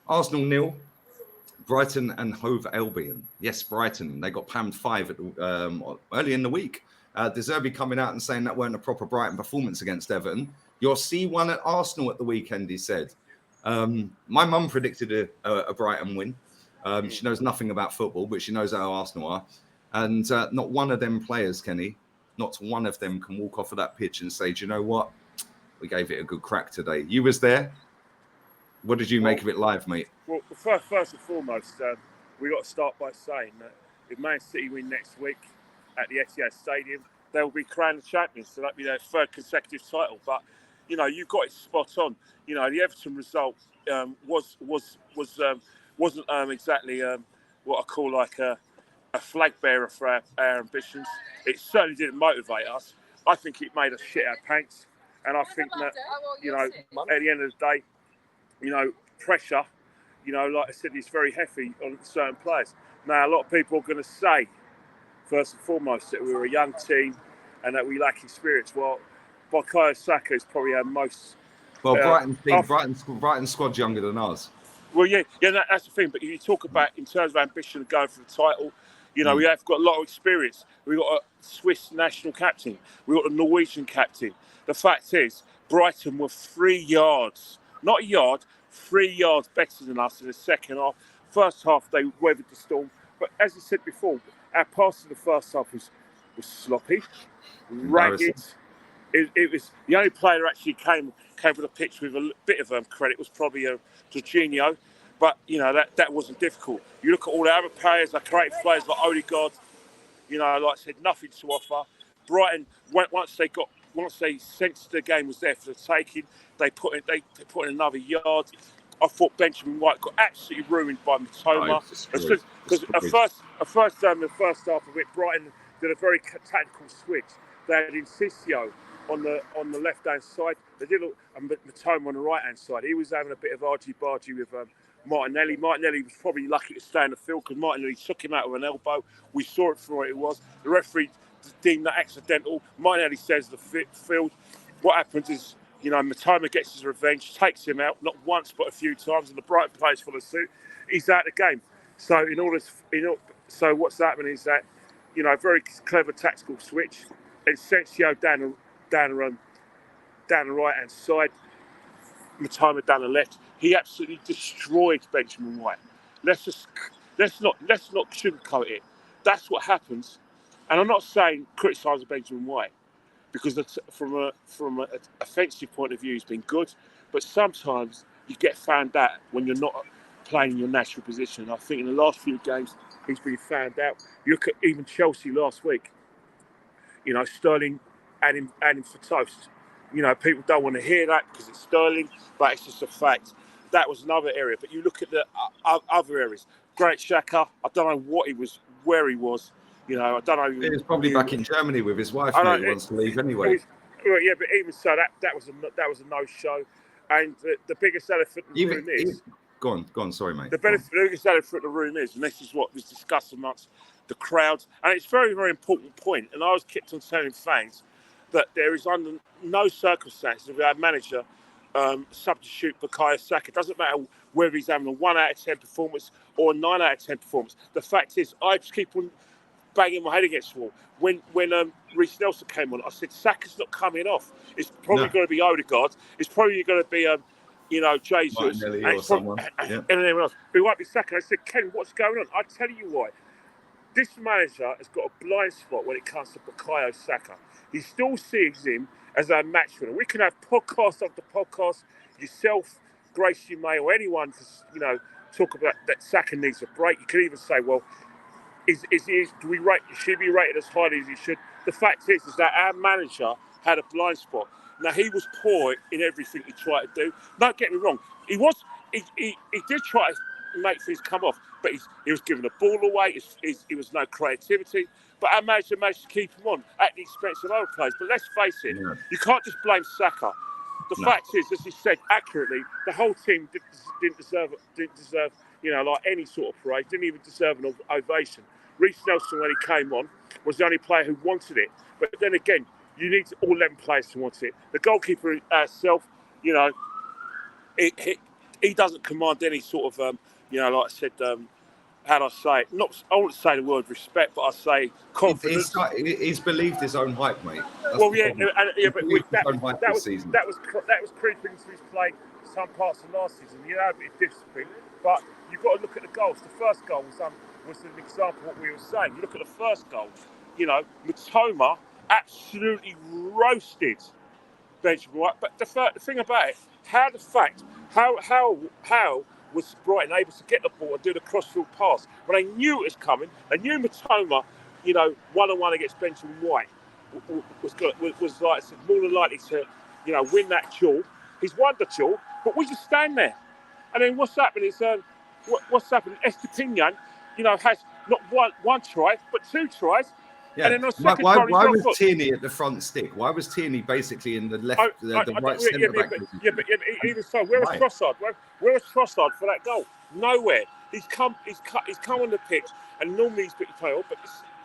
Arsenal 0, Brighton and Hove Albion. Yes, Brighton. They got pammed 5 early in the week. De Zerbi coming out and saying that weren't a proper Brighton performance against Everton. Your C1 at Arsenal at the weekend, he said. My mum predicted a Brighton win. She knows nothing about football, but she knows how Arsenal are. And not one of them players, Kenny, not one of them can walk off of that pitch and say, do you know what? We gave it a good crack today. You was there. What did you make of it live, mate? Well, first and foremost, we got to start by saying that if Man City win next week at the Etihad Stadium, they will be crowned champions. So that'll be their third consecutive title. But you know, you've got it spot on. You know, the Everton result wasn't exactly what I call like a flag bearer for our ambitions. It certainly didn't motivate us. I think it made us shit our pants, and I think that, you know, at the end of the day, you know, pressure, you know, like I said, is very heavy on certain players. Now, a lot of people are going to say, first and foremost, that we were a young team and that we lack experience. Well, Bukayo Saka is probably our most... Well, Brighton's squad's younger than ours. Well, yeah, that's the thing. But if you talk about in terms of ambition of going for the title, you know, we have got a lot of experience. We've got a Swiss national captain. We've got a Norwegian captain. The fact is, Brighton were 3 yards, not a yard, 3 yards better than us in the second half. First half, they weathered the storm. But as I said before, our pass in the first half was sloppy, ragged. It was the only player who actually came to the pitch with a bit of credit was probably Jorginho, but you know that wasn't difficult. You look at all the other players, the creative players like Odegaard, you know, like I said, nothing to offer. Brighton, once they sensed the game was there for the taking, they put in another yard. I thought Benjamin White got absolutely ruined by Mitoma because the first half of it, Brighton did a very tactical switch. They had Incisio on the left hand side. They did Mitoma on the right hand side. He was having a bit of argy-bargy with Martinelli. Martinelli was probably lucky to stay in the field because Martinelli took him out with an elbow. We saw it for what it was. The referee deemed that accidental. Martinelli says the field. What happens is, you know, Mitoma gets his revenge, takes him out, not once but a few times, and the Brighton players follow suit. He's out of the game. So what's happening is that, you know, a very clever tactical switch. Incisio down the right hand side, Mitoma down the left. He absolutely destroyed Benjamin White. Let's not sugarcoat it. That's what happens. And I'm not saying criticise Benjamin White, because from an offensive point of view, he's been good. But sometimes you get found out when you're not playing in your natural position. I think in the last few games, he's been found out. You look at even Chelsea last week. You know, Sterling had him for toast. You know, people don't want to hear that because it's Sterling, but it's just a fact. That was another area. But you look at the other areas. Great Xhaka, I don't know where he was. You know, I don't know. He was probably back in Germany with his wife. He wants to leave anyway. Well, yeah, but even so, that was a no-show. And the biggest elephant in the room is... Go on, sorry, mate. The biggest elephant in the room is, and this is what was discussed amongst the crowds, and it's a very, very important point, and I was kept on telling fans that there is under no circumstances of our manager substitute Bukayo Saka. It doesn't matter whether he's having a 1 out of 10 performance or a 9 out of 10 performance. The fact is, I just keep on banging my head against the wall. When Reece Nelson came on, I said, Saka's not coming off. It's probably going to be Odegaard. It's probably going to be, you know, Jesus and anyone else. But it won't be Saka. I said, Ken, what's going on? I'll tell you why. This manager has got a blind spot when it comes to Bukayo Saka. He still sees him as a match winner. We can have podcast after podcast, yourself, Gracie May, or anyone, you know, talk about that Saka needs a break. You could even say, well, should he be rated as highly as he should? The fact is that our manager had a blind spot. Now, he was poor in everything he tried to do. Don't get me wrong. He did try to make things come off, but he was giving the ball away. It was no creativity. But our manager managed to keep him on at the expense of other players. But let's face it, you can't just blame Saka. The fact is, as he said accurately, the whole team didn't deserve, you know, like any sort of praise. Didn't even deserve an ovation. Reece Nelson, when he came on, was the only player who wanted it. But then again, you need all 11 players to want it. The goalkeeper herself, you know, he doesn't command any sort of, like I said, how do I say it? I wouldn't say the word respect, but I say confidence. He's believed his own hype, mate. That's Well, the yeah, problem. but that was creeping into his play some parts of last season. You know, a bit of discipline, but you've got to look at the goals. The first goal was an example of what we were saying. You look at the first goal. You know, Matoma absolutely roasted Benjamin White. But the thing about it, how was Brighton able to get the ball and do the crossfield pass when they knew it was coming? They knew Matoma, one-on-one against Benjamin White was like more than likely to, win that duel. He's won the duel, but we just stand there. And then what's happened is, what's happened? Estepinian, has not one try, but 2 tries. Yeah. And then on second why try, was Tierney at the front stick? Why was Tierney basically in the left, the right centre back position? But even so, where was Trossard? Where was Trossard for that goal? Nowhere. He's come on the pitch, and normally he's pretty pale.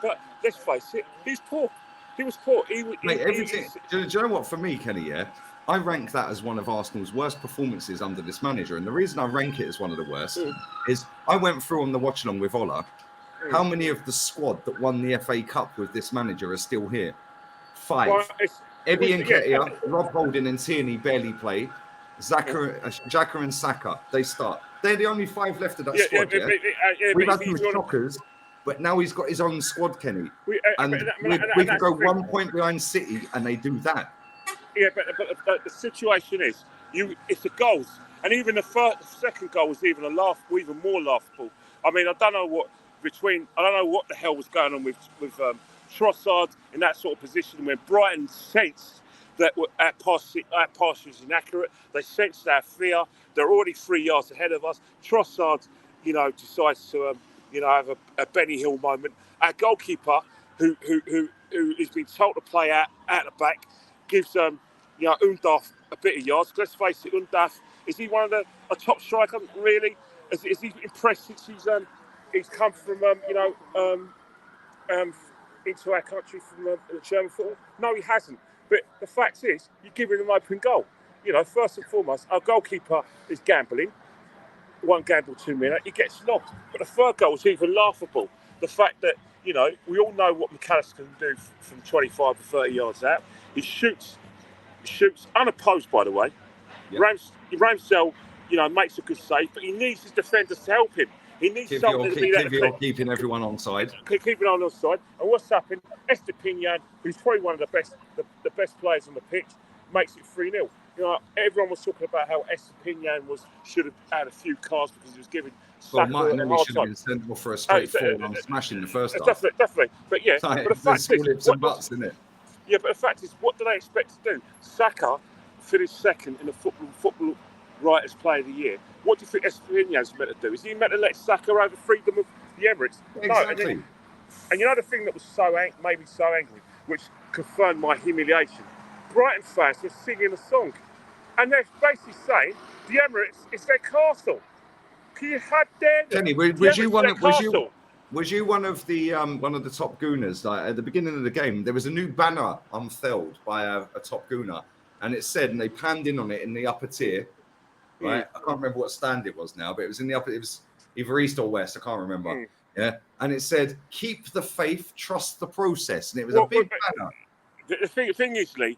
But let's face it, he's poor. He was poor. Mate, everything. Do you know what? For me, Kenny, yeah, I rank that as one of Arsenal's worst performances under this manager. And the reason I rank it as one of the worst is I went through on the watch along with Ola. How many of the squad that won the FA Cup with this manager are still here? 5. Well, Eddie Nketiah, Rob Holding and Tierney barely play. Xhaka and Saka, they start. They're the only 5 left of that squad, We've had some shockers, but now he's got his own squad, Kenny. We could go 1 point behind City and they do that. Yeah, but the situation is, it's the goals. And even the second goal was even more laughable. I mean, I don't know what the hell was going on with Trossard in that sort of position when Brighton sensed that our pass was inaccurate. They sensed our fear. They're already 3 yards ahead of us. Trossard, decides to have a Benny Hill moment. Our goalkeeper, who has been told to play out the back, gives Undaf a bit of yards. Let's face it, Undaf, is he one of a top striker? Really? Is he impressed since he's come from into our country from the German football? No, he hasn't. But the fact is, you're giving him an open goal. First and foremost, our goalkeeper is gambling. 1 gamble, 2 minutes, he gets lobbed. But the third goal was even laughable. The fact that, we all know what McAllister can do from 25 to 30 yards out. He shoots unopposed, by the way. Yep. Ramsdale, makes a good save, but he needs his defenders to help him. He needs something to be there. Keeping everyone on side. Keeping on side. And what's happened? Estepinian, who's probably one of the best players on the pitch, makes it 3-0. Everyone was talking about how Estepinian should have had a few cards because he was giving Saka a hard should time. have been sent off for a straight forward on smashing the first half. Definitely. But yeah, but the fact is, isn't it? Yeah, but the fact is, what do they expect to do? Saka finished second in the football Writers' Player of the Year. What do you think Estepinian's meant to do? Is he meant to let Saka have the freedom of the Emirates? Exactly. No. And the thing that was made me so angry, which confirmed my humiliation, Brighton fans were singing a song. And they're basically saying the Emirates is their castle. Can you dare them? Kenny, was you one of the top gooners? Like at the beginning of the game, there was a new banner unfurled by a top gooner, and it said, and they panned in on it in the upper tier. Right, I can't remember what stand it was now, but it was in the upper. It was either east or west. I can't remember. Yeah, and it said, "Keep the faith, trust the process," and it was a big banner. The thing is, Lee.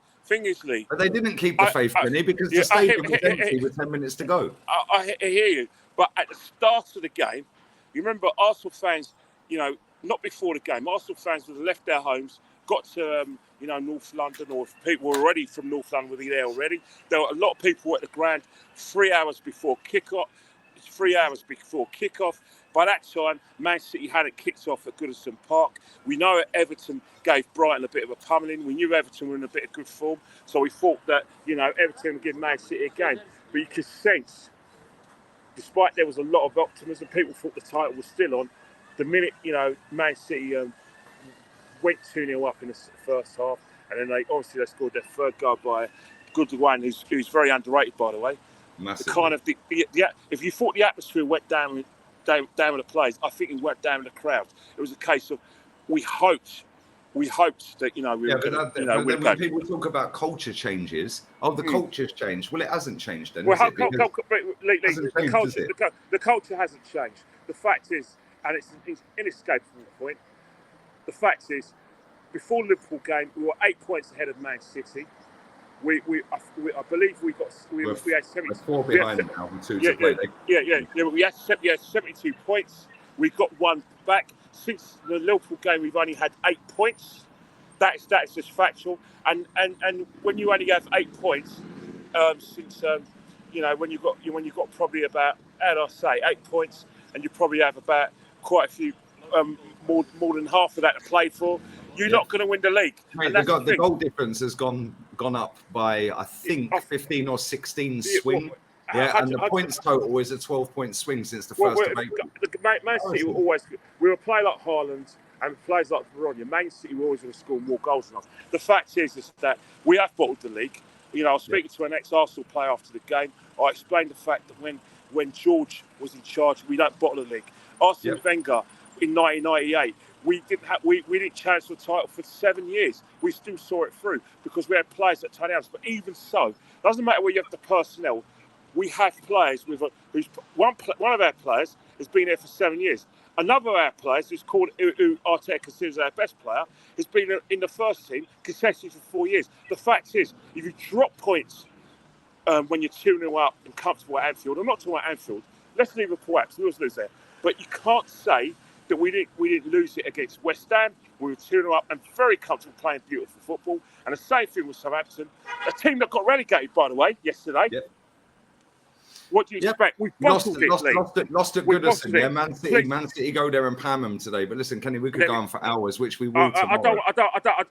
But they didn't keep the faith, Kenny, because the stadium was empty with 10 minutes to go. I hear you, but at the start of the game, you remember Arsenal fans, not before the game, Arsenal fans would have left their homes, got to, North London, or if people were already from North London, were there already. There were a lot of people at the ground 3 hours before kickoff. By that time, Man City hadn't kicked off at Goodison Park. We know that Everton gave Brighton a bit of a pummeling. We knew Everton were in a bit of good form, so we thought that, Everton would give Man City a game. But you could sense, despite there was a lot of optimism, people thought the title was still on. The minute, Man City went 2-0 up in the first half, and then they scored their third goal by Goodwin, who's very underrated, by the way. Massively. If you thought the atmosphere went down with the players, I think it went down with the crowd. It was a case of we hoped we hoped that, we were going to, but win then when the game. people talk about culture changes, the culture's changed. Well, it hasn't changed then, Well, has it? Because the culture hasn't changed. The fact is, and it's an inescapable point, the fact is, before the Liverpool game, we were 8 points ahead of Man City. I believe we had 70. 4 behind now with 2 to play. We had 72 points. We got 1 back. Since the Liverpool game, we've only had 8 points. That is just factual. And when you only have 8 points, since when you've got probably about, how do I say, 8 points, and you probably have about quite a few more than half of that to play for, you're not going to win the league. Mate, the goal difference has gone up by, I think, 15 or 16 swing. And the points total is a 12-point swing since the first of April. Man City we were playing like Haaland and players like Verona. Man City were always going to score more goals than us. The fact is that we have bottled the league. I was speaking to an ex-Arsenal player after the game. I explained the fact that when George was in charge, we don't bottle the league. Arsene Wenger in 1998. We didn't challenge for the title for 7 years. We still saw it through because we had players that turned out. But even so, it doesn't matter where you have the personnel. We have players one of our players has been there for 7 years. Another of our players, who Arteta considers our best player, has been in the first team consecutively for 4 years. The fact is, if you drop points when you're 2-0 up and comfortable at Anfield, I'm not talking about Anfield. Let's leave Liverpool out, we always lose there. But you can't say that we didn't lose it against West Ham. We were 2-0 up and very comfortable playing beautiful football. And the same thing with Southampton, a team that got relegated, by the way, yesterday. Yep. What do you expect? We bottled it, lost at Goodison. Yeah, Man City go there and pam them today. But listen, Kenny, we could go on for hours, which we will tomorrow.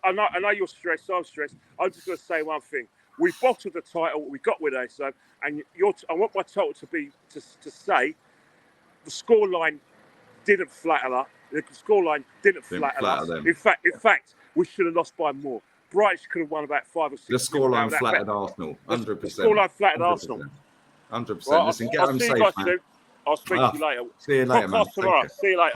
I know you're stressed. I'm stressed. I'm just going to say one thing. We bottled the title. We got with us, and I want my total to be to say the scoreline didn't flatter us. The scoreline didn't flatter us. Them. In fact, we should have lost by more. Brighton could have won about 5 or 6. The scoreline flattered Arsenal, 100%. The scoreline flattered Arsenal. 100%. Listen, get them safe, man. I'll speak to you later. See you later, man. Tomorrow. See you later.